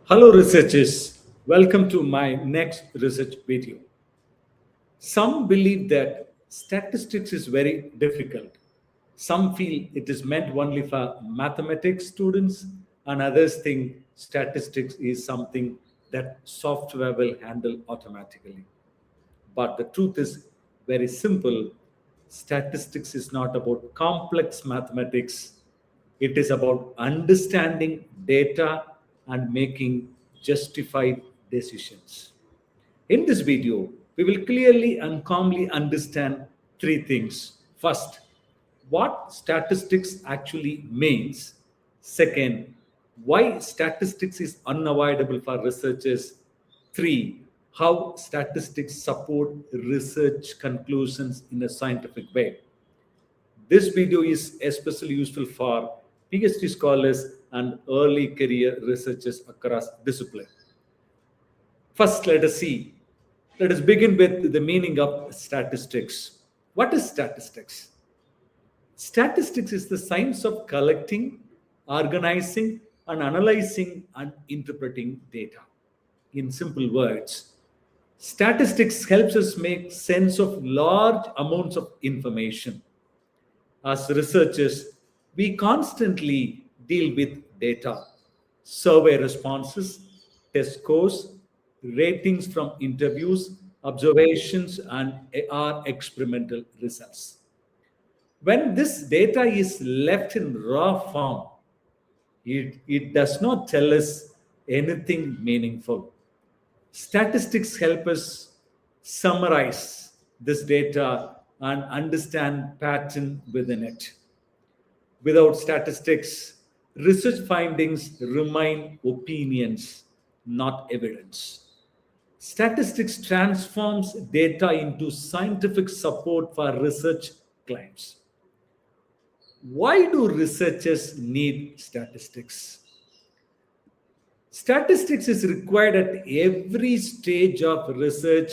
Hello researchers, welcome to my next research video. Some believe that statistics is very difficult. Some feel it is meant only for mathematics students, and others think statistics is something that software will handle automatically. But the truth is very simple. Statistics is not about complex mathematics, it is about understanding data and making justified decisions. In this video, we will clearly and calmly understand three things. First, what statistics actually means. Second, why statistics is unavoidable for researchers. Three, how statistics support research conclusions in a scientific way. This video is especially useful for PhD scholars and early career researchers across discipline. First, let us begin with the meaning of statistics. What is statistics? Statistics is the science of collecting, organizing, and analyzing and interpreting data. In simple words, statistics helps us make sense of large amounts of information. As researchers, we constantly deal with data, survey responses, test scores, ratings from interviews, observations, and our experimental results. When this data is left in raw form, it does not tell us anything meaningful. Statistics help us summarize this data and understand pattern within it. Without statistics, research findings remain opinions, not evidence. Statistics transforms data into scientific support for research claims. Why do researchers need statistics? Statistics is required at every stage of research,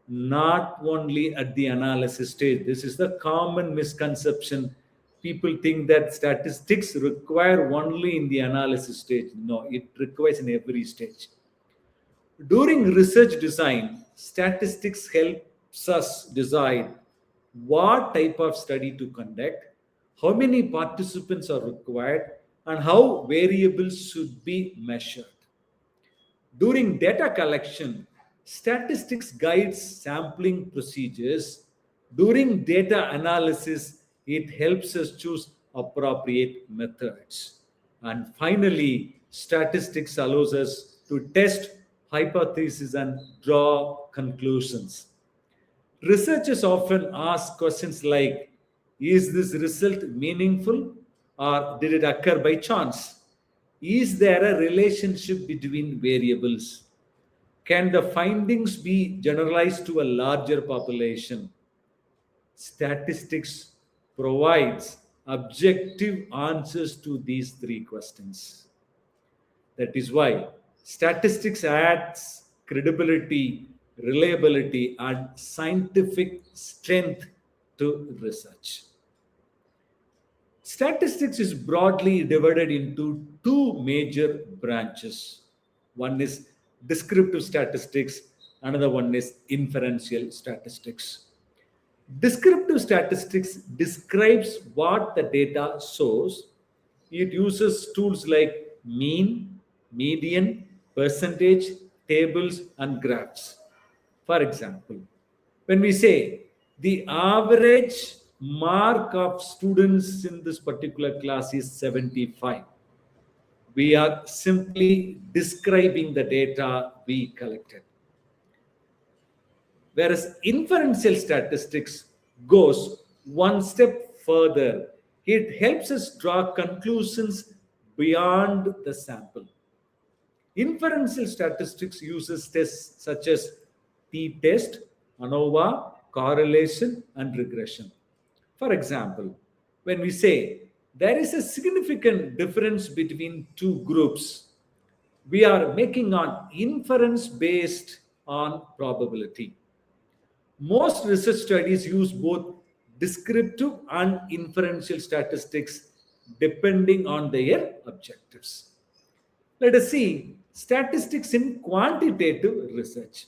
not only at the analysis stage. This is the common misconception. People think that statistics require only in the analysis stage. No, it requires in every stage. During research design, statistics helps us decide what type of study to conduct, how many participants are required, and how variables should be measured. During data collection, statistics guides sampling procedures. During data analysis, it helps us choose appropriate methods. And finally, statistics allows us to test hypotheses and draw conclusions. Researchers often ask questions like, is this result meaningful or did it occur by chance? Is there a relationship between variables? Can the findings be generalized to a larger population? Statistics provides objective answers to these three questions. That is why statistics adds credibility, reliability, and scientific strength to research. Statistics is broadly divided into two major branches. One is descriptive statistics, another one is inferential statistics. Descriptive statistics describes what the data shows. It uses tools like mean, median, percentage, tables, and graphs. For example, when we say the average mark of students in this particular class is 75, we are simply describing the data we collected. Whereas inferential statistics goes one step further. It helps us draw conclusions beyond the sample. Inferential statistics uses tests such as t-test, ANOVA, correlation, and regression. For example, when we say there is a significant difference between two groups, we are making an inference based on probability. Most research studies use both descriptive and inferential statistics depending on their objectives. Let us see statistics in quantitative research.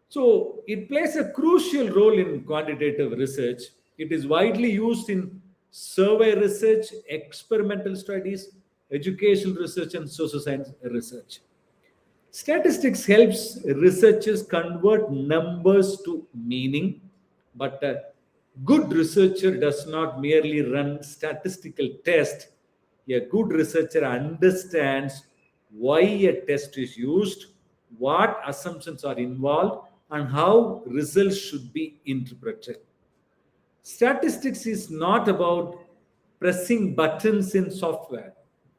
So it plays a crucial role in quantitative research. It is widely used in survey research, experimental studies, educational research, and social science research. Statistics helps researchers convert numbers to meaning, but a good researcher does not merely run statistical tests. A good researcher understands why a test is used, what assumptions are involved, and how results should be interpreted. Statistics is not about pressing buttons in software.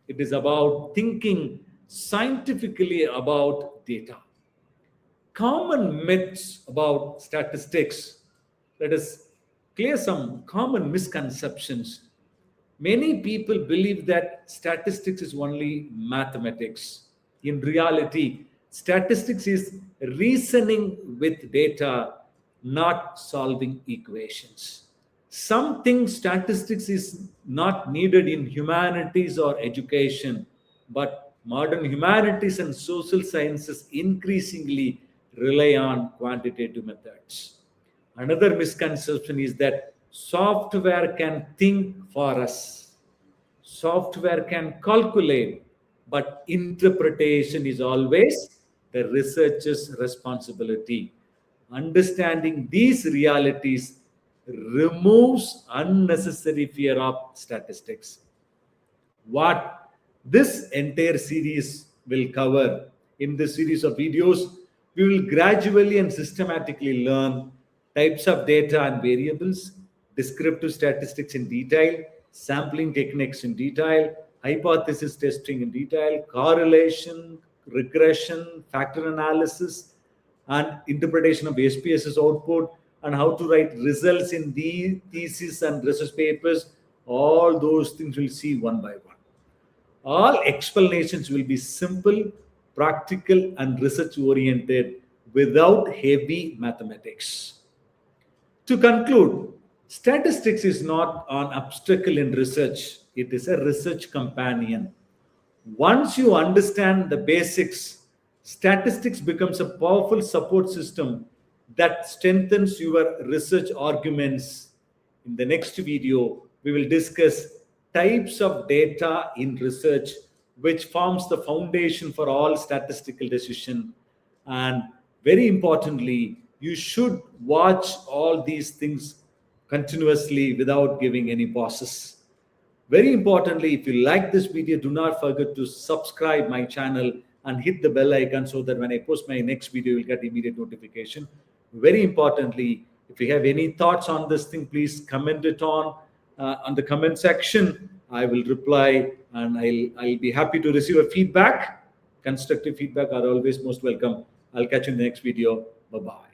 It is about thinking scientifically about data. Common myths about statistics. Let us clear some common misconceptions. Many people believe that statistics is only mathematics. In reality, statistics is reasoning with data, not solving equations. Some think statistics is not needed in humanities or education, but modern humanities and social sciences increasingly rely on quantitative methods. Another misconception is that software can think for us. Software can calculate, but interpretation is always the researcher's responsibility. Understanding these realities removes unnecessary fear of statistics. What this entire series will cover in this series of videos, we will gradually and systematically learn types of data and variables, descriptive statistics in detail, sampling techniques in detail, hypothesis testing in detail, correlation, regression, factor analysis, and interpretation of SPSS output, and how to write results in the thesis and research papers. All those things we'll see one by one. All explanations will be simple, practical, and research oriented without heavy mathematics. To conclude, statistics is not an obstacle in research, it is a research companion. Once you understand the basics, statistics becomes a powerful support system that strengthens your research arguments. In the next video, we will discuss types of data in research, which forms the foundation for all statistical decision. And very importantly, you should watch all these things continuously without giving any pauses. Very importantly, if you like this video, do not forget to subscribe my channel and hit the bell icon so that when I post my next video, you'll get immediate notification. Very importantly, if you have any thoughts on this thing, please comment it on the comment section. I will reply, and I'll be happy to receive a feedback. Constructive feedback are always most welcome. I'll catch you in the next video. Bye-bye.